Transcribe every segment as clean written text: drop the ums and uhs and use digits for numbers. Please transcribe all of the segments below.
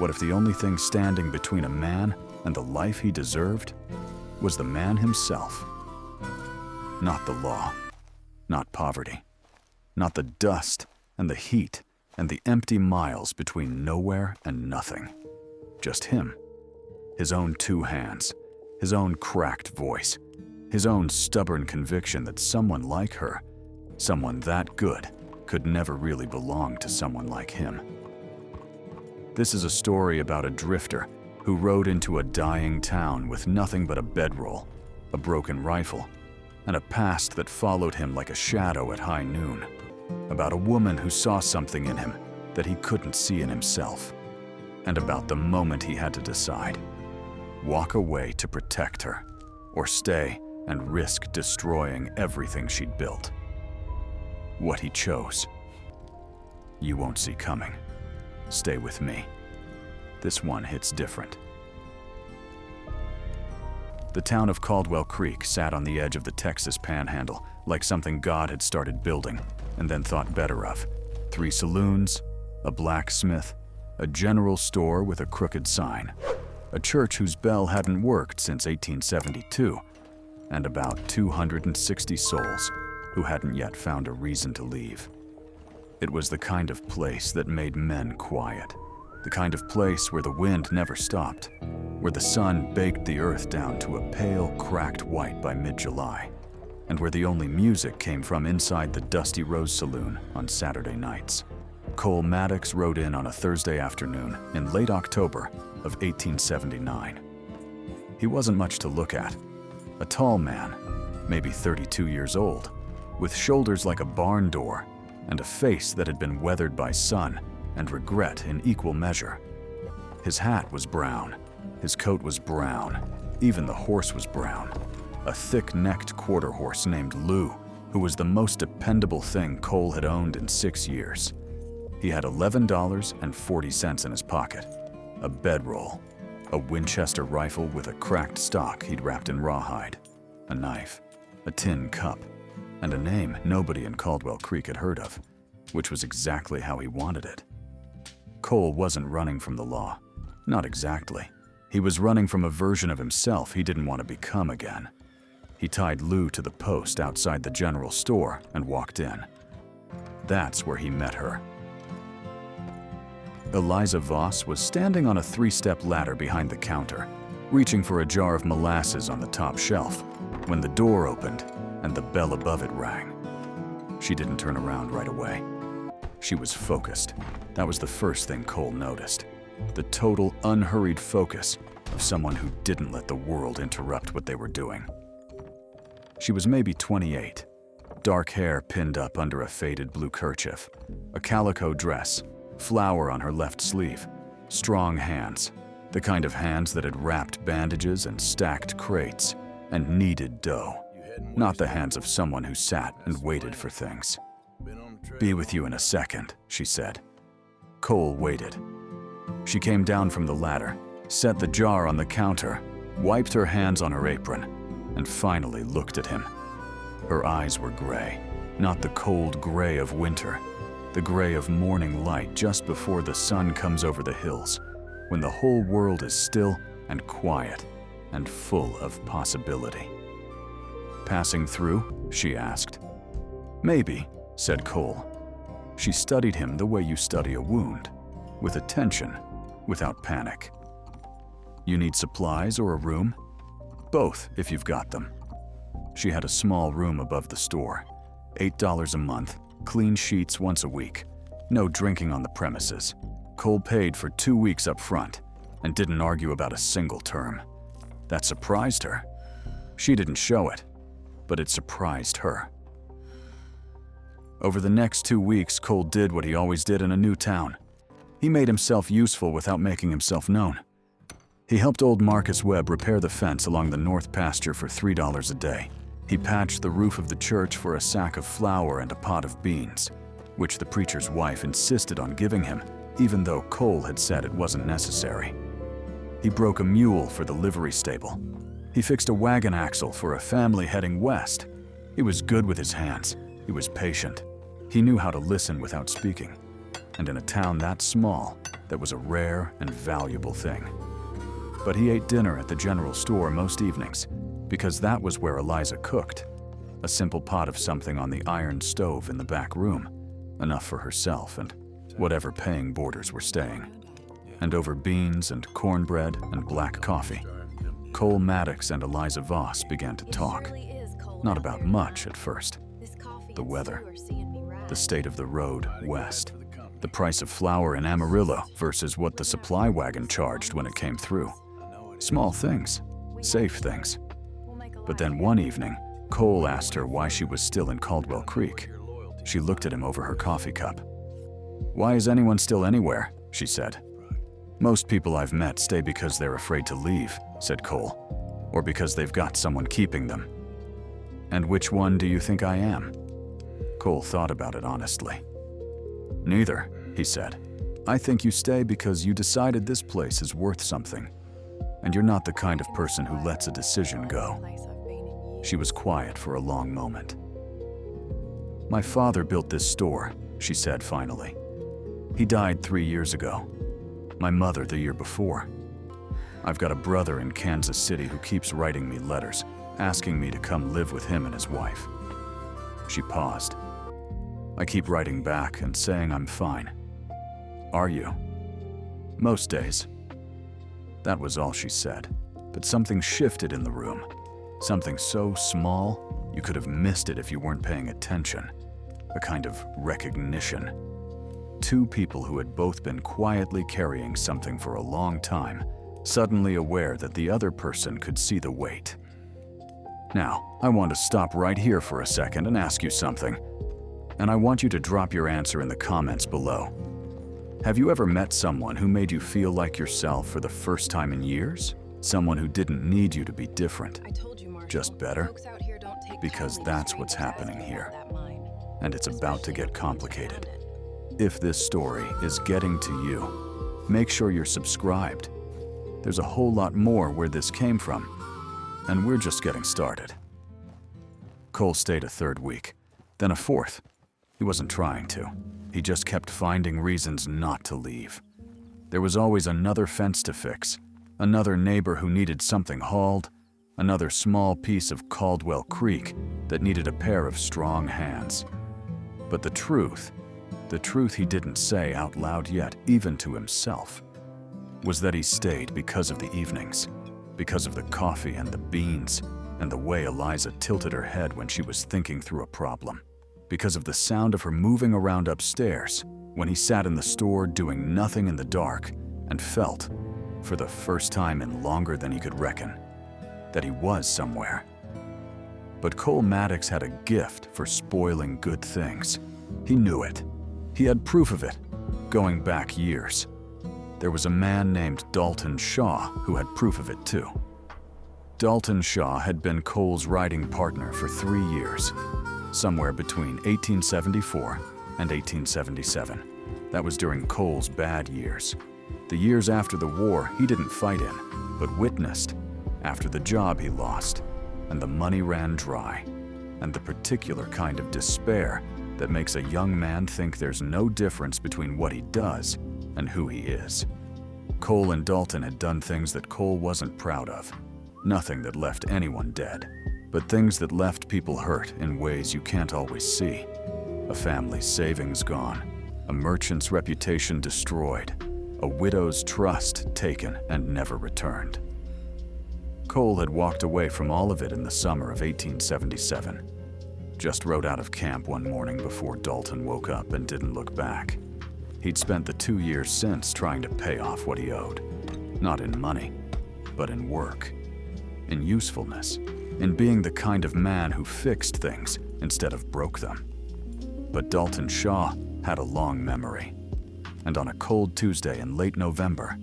What if the only thing standing between a man and the life he deserved was the man himself? Not the law, not poverty, not the dust and the heat and the empty miles between nowhere and nothing. Just him, his own two hands, his own cracked voice, his own stubborn conviction that someone like her, someone that good, could never really belong to someone like him. This is a story about a drifter who rode into a dying town with nothing but a bedroll, a broken rifle, and a past that followed him like a shadow at high noon. About a woman who saw something in him that he couldn't see in himself. And about the moment he had to decide: walk away to protect her, or stay and risk destroying everything she'd built. What he chose, you won't see coming. Stay with me. This one hits different. The town of Caldwell Creek sat on the edge of the Texas Panhandle, like something God had started building and then thought better of. 3 saloons, a blacksmith, a general store with a crooked sign, a church whose bell hadn't worked since 1872, and about 260 souls who hadn't yet found a reason to leave. It was the kind of place that made men quiet, the kind of place where the wind never stopped, where the sun baked the earth down to a pale, cracked white by mid-July, and where the only music came from inside the Dusty Rose Saloon on Saturday nights. Cole Maddox rode in on a Thursday afternoon in late October of 1879. He wasn't much to look at. A tall man, maybe 32 years old, with shoulders like a barn door and a face that had been weathered by sun and regret in equal measure. His hat was brown, his coat was brown, even the horse was brown. A thick-necked quarter horse named Lou, who was the most dependable thing Cole had owned in 6 years. He had $11.40 in his pocket, a bedroll, a Winchester rifle with a cracked stock he'd wrapped in rawhide, a knife, a tin cup, and a name nobody in Caldwell Creek had heard of, which was exactly how he wanted it. Cole wasn't running from the law. Not exactly. He was running from a version of himself he didn't want to become again. He tied Lou to the post outside the general store and walked in. That's where he met her. Eliza Voss was standing on a 3-step ladder behind the counter, reaching for a jar of molasses on the top shelf, when the door opened and the bell above it rang. She didn't turn around right away. She was focused. That was the first thing Cole noticed. The total, unhurried focus of someone who didn't let the world interrupt what they were doing. She was maybe 28, dark hair pinned up under a faded blue kerchief, a calico dress, flower on her left sleeve, strong hands, the kind of hands that had wrapped bandages and stacked crates and kneaded dough, not the hands of someone who sat and waited for things. "Be with you in a second," she said. Cole waited. She came down from the ladder, set the jar on the counter, wiped her hands on her apron, and finally looked at him. Her eyes were gray, not the cold gray of winter, the gray of morning light just before the sun comes over the hills, when the whole world is still and quiet and full of possibility. "Passing through?" she asked. "Maybe," said Cole. She studied him the way you study a wound, with attention, without panic. "You need supplies or a room?" "Both, if you've got them." She had a small room above the store, $8 a month, clean sheets once a week, no drinking on the premises. Cole paid for 2 weeks up front and didn't argue about a single term. That surprised her. She didn't show it, but it surprised her. Over the next 2 weeks, Cole did what he always did in a new town. He made himself useful without making himself known. He helped old Marcus Webb repair the fence along the north pasture for $3 a day. He patched the roof of the church for a sack of flour and a pot of beans, which the preacher's wife insisted on giving him, even though Cole had said it wasn't necessary. He broke a mule for the livery stable. He fixed a wagon axle for a family heading west. He was good with his hands. He was patient. He knew how to listen without speaking. And in a town that small, that was a rare and valuable thing. But he ate dinner at the general store most evenings, because that was where Eliza cooked. A simple pot of something on the iron stove in the back room, enough for herself and whatever paying boarders were staying. And over beans and cornbread and black coffee, Cole Maddox and Eliza Voss began to talk. Not about much at first. The weather, the state of the road west, the price of flour in Amarillo versus what the supply wagon charged when it came through. Small things, safe things. But then one evening, Cole asked her why she was still in Caldwell Creek. She looked at him over her coffee cup. "Why is anyone still anywhere?" she said. "Most people I've met stay because they're afraid to leave," said Cole, "or because they've got someone keeping them." "And which one do you think I am?" Cole thought about it honestly. "Neither," he said. "I think you stay because you decided this place is worth something, and you're not the kind of person who lets a decision go." She was quiet for a long moment. "My father built this store," she said finally. "He died 3 years ago. My mother the year before. I've got a brother in Kansas City who keeps writing me letters, asking me to come live with him and his wife." She paused. "I keep writing back and saying I'm fine. Are you?" "Most days." That was all she said, but something shifted in the room. Something so small, you could have missed it if you weren't paying attention. A kind of recognition. Two people who had both been quietly carrying something for a long time, suddenly aware that the other person could see the weight. "Now, I want to stop right here for a second and ask you something. And I want you to drop your answer in the comments below. Have you ever met someone who made you feel like yourself for the first time in years? Someone who didn't need you to be different, just better? Because that's what's happening here. And it's about to get complicated. If this story is getting to you, make sure you're subscribed. There's a whole lot more where this came from, and we're just getting started." Cole stayed a third week, then a fourth. He wasn't trying to. He just kept finding reasons not to leave. There was always another fence to fix, another neighbor who needed something hauled, another small piece of Caldwell Creek that needed a pair of strong hands. But the truth he didn't say out loud yet, even to himself, was that he stayed because of the evenings, because of the coffee and the beans, and the way Eliza tilted her head when she was thinking through a problem, because of the sound of her moving around upstairs when he sat in the store doing nothing in the dark and felt, for the first time in longer than he could reckon, that he was somewhere. But Cole Maddox had a gift for spoiling good things. He knew it. He had proof of it, going back years. There was a man named Dalton Shaw who had proof of it too. Dalton Shaw had been Cole's riding partner for 3 years, somewhere between 1874 and 1877. That was during Cole's bad years. The years after the war he didn't fight in, but witnessed, after the job he lost, and the money ran dry, and the particular kind of despair that makes a young man think there's no difference between what he does and who he is. Cole and Dalton had done things that Cole wasn't proud of. Nothing that left anyone dead, but things that left people hurt in ways you can't always see. A family's savings gone, a merchant's reputation destroyed, a widow's trust taken and never returned. Cole had walked away from all of it in the summer of 1877. Just rode out of camp one morning before Dalton woke up and didn't look back. He'd spent the 2 years since trying to pay off what he owed. Not in money, but in work, in usefulness, in being the kind of man who fixed things instead of broke them. But Dalton Shaw had a long memory. And on a cold Tuesday in late November,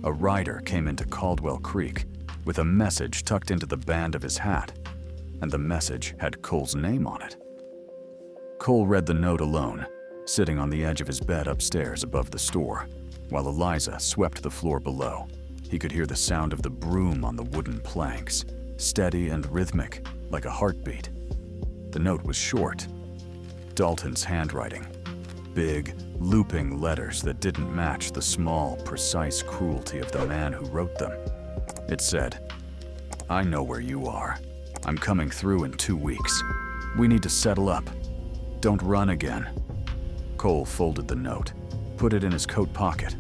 a rider came into Caldwell Creek with a message tucked into the band of his hat, and the message had Cole's name on it. Cole read the note alone, sitting on the edge of his bed upstairs above the store, while Eliza swept the floor below. He could hear the sound of the broom on the wooden planks, steady and rhythmic, like a heartbeat. The note was short. Dalton's handwriting, big, looping letters that didn't match the small, precise cruelty of the man who wrote them. It said, "I know where you are. I'm coming through in 2 weeks. We need to settle up. Don't run again." Cole folded the note, put it in his coat pocket,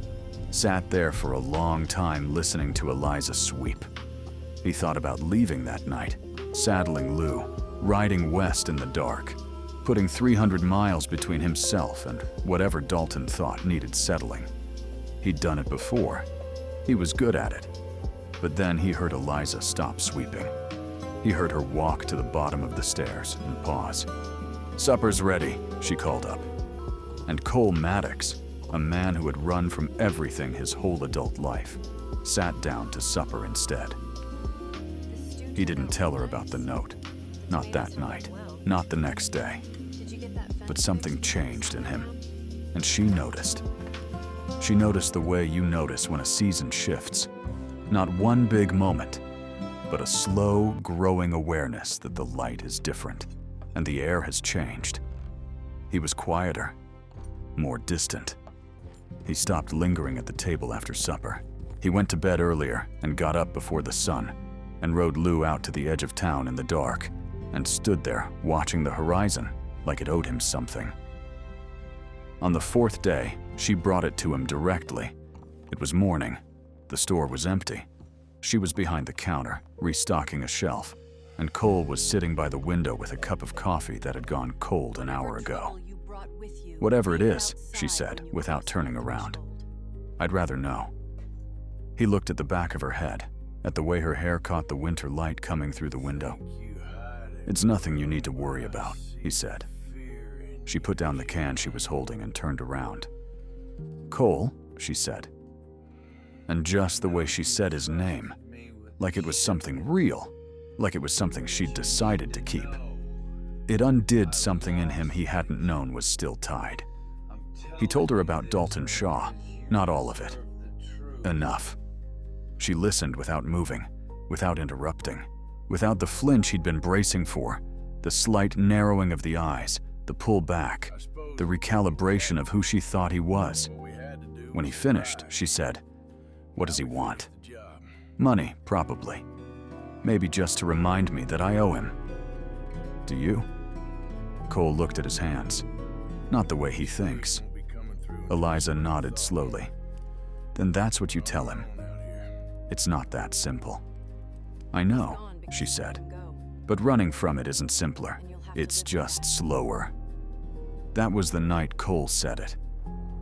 sat there for a long time listening to Eliza sweep. He thought about leaving that night, saddling Lou, riding west in the dark, putting 300 miles between himself and whatever Dalton thought needed settling. He'd done it before. He was good at it. But then he heard Eliza stop sweeping. He heard her walk to the bottom of the stairs and pause. "Supper's ready," she called up. And Cole Maddox, a man who had run from everything his whole adult life, sat down to supper instead. He didn't tell her about the note. Not that night, not the next day. But something changed in him, and she noticed. She noticed the way you notice when a season shifts. Not one big moment, but a slow, growing awareness that the light is different, and the air has changed. He was quieter, more distant. He stopped lingering at the table after supper. He went to bed earlier and got up before the sun, and rode Lou out to the edge of town in the dark, and stood there watching the horizon like it owed him something. On the 4th day, she brought it to him directly. It was morning. The store was empty. She was behind the counter, restocking a shelf, and Cole was sitting by the window with a cup of coffee that had gone cold an hour ago. "Whatever it is," she said, without turning around. "I'd rather know." He looked at the back of her head, at the way her hair caught the winter light coming through the window. "It's nothing you need to worry about," he said. She put down the can she was holding and turned around. "Cole," she said. And just the way she said his name, like it was something real, like it was something she'd decided to keep. It undid something in him he hadn't known was still tied. He told her about Dalton Shaw, not all of it. Enough. She listened without moving, without interrupting, without the flinch he'd been bracing for, the slight narrowing of the eyes, the pull back, the recalibration of who she thought he was. When he finished, she said, "What does he want?" "Money, probably. Maybe just to remind me that I owe him." "Do you?" Cole looked at his hands. "Not the way he thinks." Eliza nodded slowly. "Then that's what you tell him. It's not that simple." "I know," she said. "But running from it isn't simpler. It's just slower." That was the night Cole said it.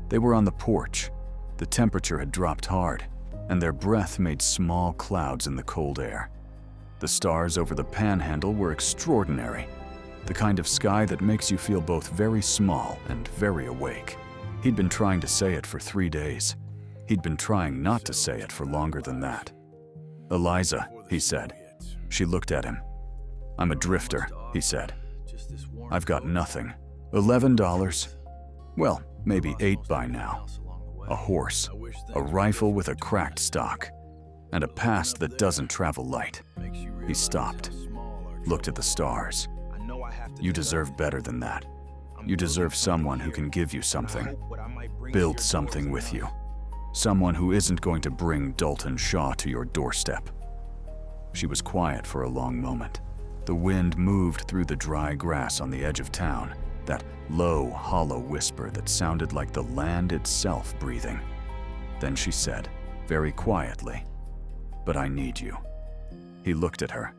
They were on the porch. The temperature had dropped hard, and their breath made small clouds in the cold air. The stars over the panhandle were extraordinary, the kind of sky that makes you feel both very small and very awake. He'd been trying to say it for 3 days. He'd been trying not to say it for longer than that. "Eliza," he said. She looked at him. "I'm a drifter," he said. "I've got nothing. $11. Well, maybe 8 by now. A horse, a rifle with a cracked stock, and a past that doesn't travel light." He stopped, looked at the stars. "You deserve better than that. You deserve someone who can give you something, build something with you. Someone who isn't going to bring Dalton Shaw to your doorstep." She was quiet for a long moment. The wind moved through the dry grass on the edge of town, that low, hollow whisper that sounded like the land itself breathing. Then she said, very quietly, "But I need you." He looked at her.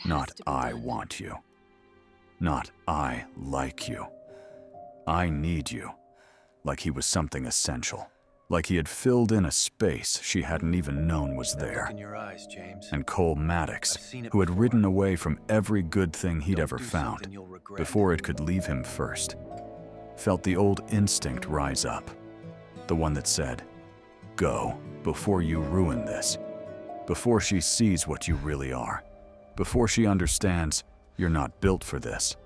"Not I want you. Not I like you. I need you." Like he was something essential. Like he had filled in a space she hadn't even known was there. And Cole Maddox, who had ridden away from every good thing he'd ever found, before it could leave him first, felt the old instinct rise up. The one that said, "Go, before you ruin this. Before she sees what you really are. Before she understands you're not built for this."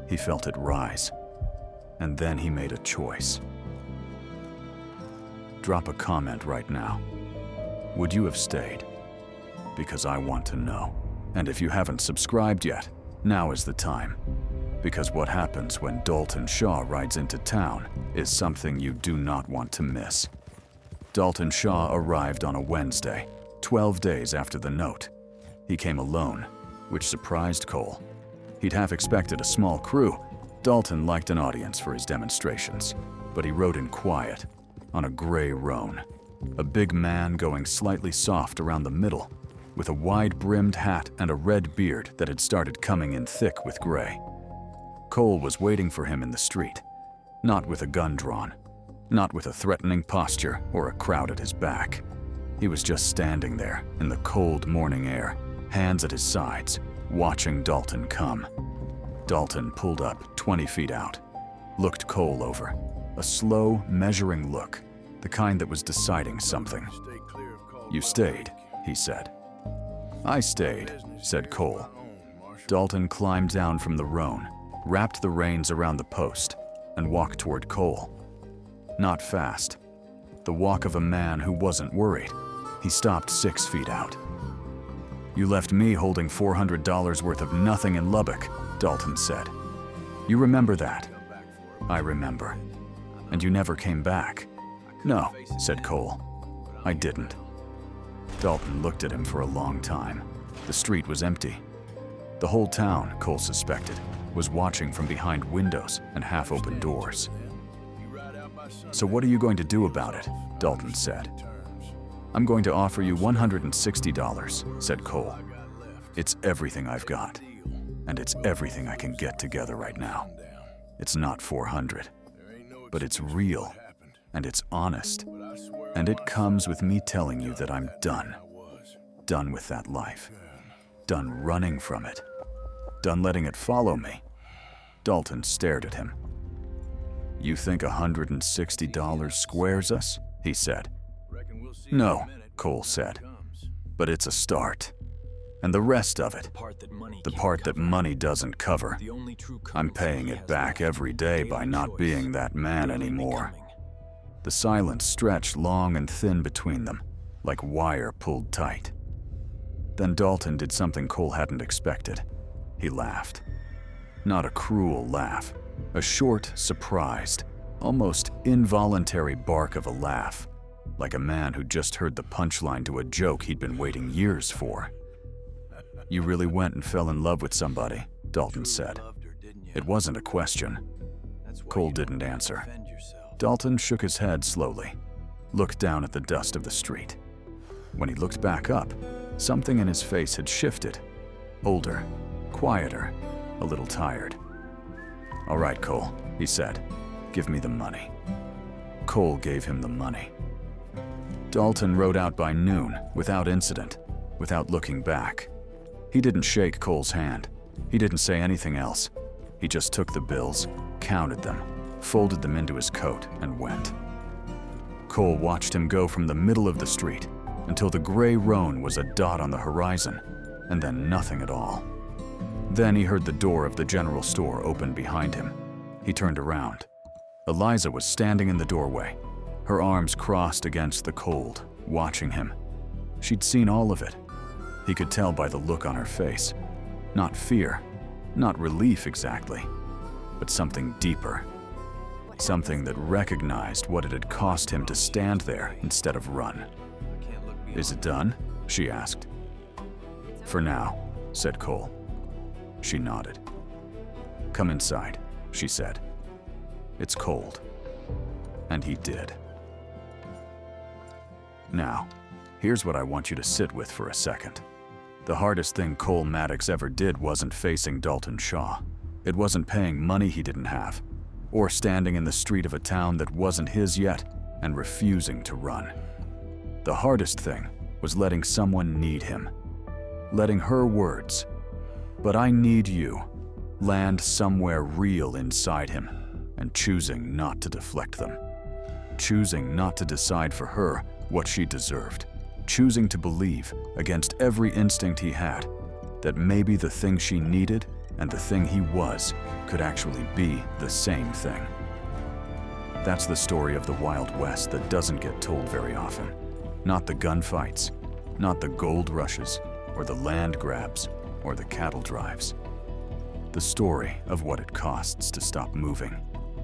He felt it rise. And then he made a choice. Drop a comment right now. Would you have stayed? Because I want to know. And if you haven't subscribed yet, now is the time. because what happens when Dalton Shaw rides into town is something you do not want to miss. Dalton Shaw arrived on a Wednesday, 12 days after the note. He came alone, which surprised Cole. He'd half expected a small crew. Dalton liked an audience for his demonstrations, but he rode in quiet, on a gray roan, a big man going slightly soft around the middle, with a wide-brimmed hat and a red beard that had started coming in thick with gray. Cole was waiting for him in the street, not with a gun drawn, not with a threatening posture or a crowd at his back. He was just standing there in the cold morning air, hands at his sides, watching Dalton come. Dalton pulled up 20 feet out, looked Cole over, a slow, measuring look, the kind that was deciding something. "You stayed," he said. "I stayed," said Cole. Dalton climbed down from the roan, wrapped the reins around the post, and walked toward Cole. Not fast. The walk of a man who wasn't worried. He stopped 6 feet out. "You left me holding $400 worth of nothing in Lubbock," Dalton said. "You remember that?" "I remember." "And you never came back?" "No," said Cole. "I didn't." Dalton looked at him for a long time. The street was empty. The whole town, Cole suspected, was watching from behind windows and half-open doors. "So what are you going to do about it?" Dalton said. "I'm going to offer you $160, said Cole. "It's everything I've got, and it's everything I can get together right now. It's not 400, but it's real, and it's honest, and it comes with me telling you that I'm done. Done with that life. Done running from it. Done letting it follow me." Dalton stared at him. "You think $160 squares us?" he said. "No," Cole said, "but it's a start. And the rest of it, the part that money doesn't cover, I'm paying it back every day by not being that man anymore." The silence stretched long and thin between them, like wire pulled tight. Then Dalton did something Cole hadn't expected. He laughed. Not a cruel laugh, a short, surprised, almost involuntary bark of a laugh, like a man who just heard the punchline to a joke he'd been waiting years for. "You really went and fell in love with somebody," Dalton said. It wasn't a question. Cole didn't answer. Dalton shook his head slowly, looked down at the dust of the street. When he looked back up, something in his face had shifted. Older, quieter, a little tired. "All right, Cole," he said. "Give me the money." Cole gave him the money. Dalton rode out by noon, without incident, without looking back. He didn't shake Cole's hand. He didn't say anything else. He just took the bills, counted them, folded them into his coat, and went. Cole watched him go from the middle of the street until the gray roan was a dot on the horizon, and then nothing at all. Then he heard the door of the general store open behind him. He turned around. Eliza was standing in the doorway, her arms crossed against the cold, watching him. She'd seen all of it. He could tell by the look on her face. Not fear, not relief exactly, but something deeper. Something that recognized what it had cost him to stand there instead of run. "Is it done?" she asked. "For now," said Cole. She nodded. "Come inside," she said. "It's cold." And he did. Now, here's what I want you to sit with for a second. The hardest thing Cole Maddox ever did wasn't facing Dalton Shaw. It wasn't paying money he didn't have, or standing in the street of a town that wasn't his yet and refusing to run. The hardest thing was letting someone need him. Letting her words, "But I need you," land somewhere real inside him, and choosing not to deflect them. Choosing not to decide for her what she deserved. Choosing to believe, against every instinct he had, that maybe the thing she needed and the thing he was could actually be the same thing. That's the story of the Wild West that doesn't get told very often. Not the gunfights, not the gold rushes, or the land grabs, or the cattle drives. the story of what it costs to stop moving,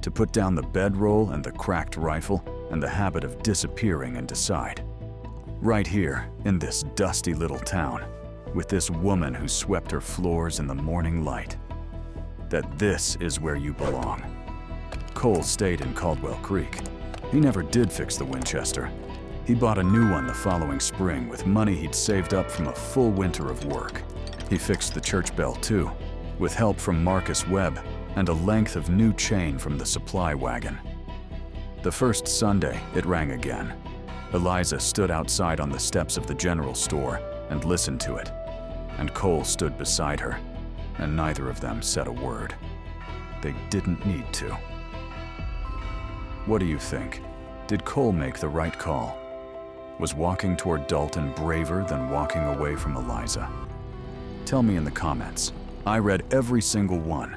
to put down the bedroll and the cracked rifle and the habit of disappearing and decide. Right here, in this dusty little town, with this woman who swept her floors in the morning light, that this is where you belong. Cole stayed in Caldwell Creek. He never did fix the Winchester. He bought a new one the following spring with money he'd saved up from a full winter of work. He fixed the church bell too, with help from Marcus Webb and a length of new chain from the supply wagon. The first Sunday, it rang again. Eliza stood outside on the steps of the general store and listened to it, and Cole stood beside her, and neither of them said a word. They didn't need to. What do you think? Did Cole make the right call? Was walking toward Dalton braver than walking away from Eliza? Tell me in the comments. I read every single one.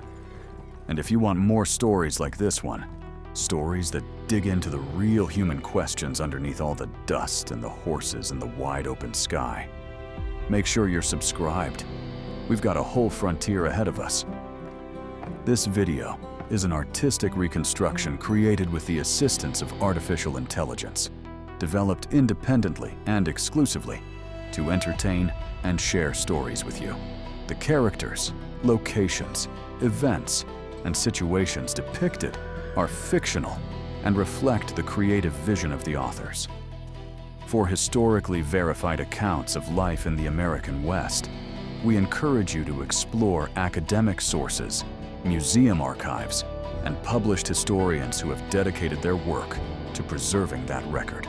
And if you want more stories like this one, stories that dig into the real human questions underneath all the dust and the horses and the wide open sky, make sure you're subscribed. We've got a whole frontier ahead of us. This video is an artistic reconstruction created with the assistance of artificial intelligence, developed independently and exclusively to entertain and share stories with you. The characters, locations, events, and situations depicted are fictional and reflect the creative vision of the authors. For historically verified accounts of life in the American West, we encourage you to explore academic sources, museum archives, and published historians who have dedicated their work to preserving that record.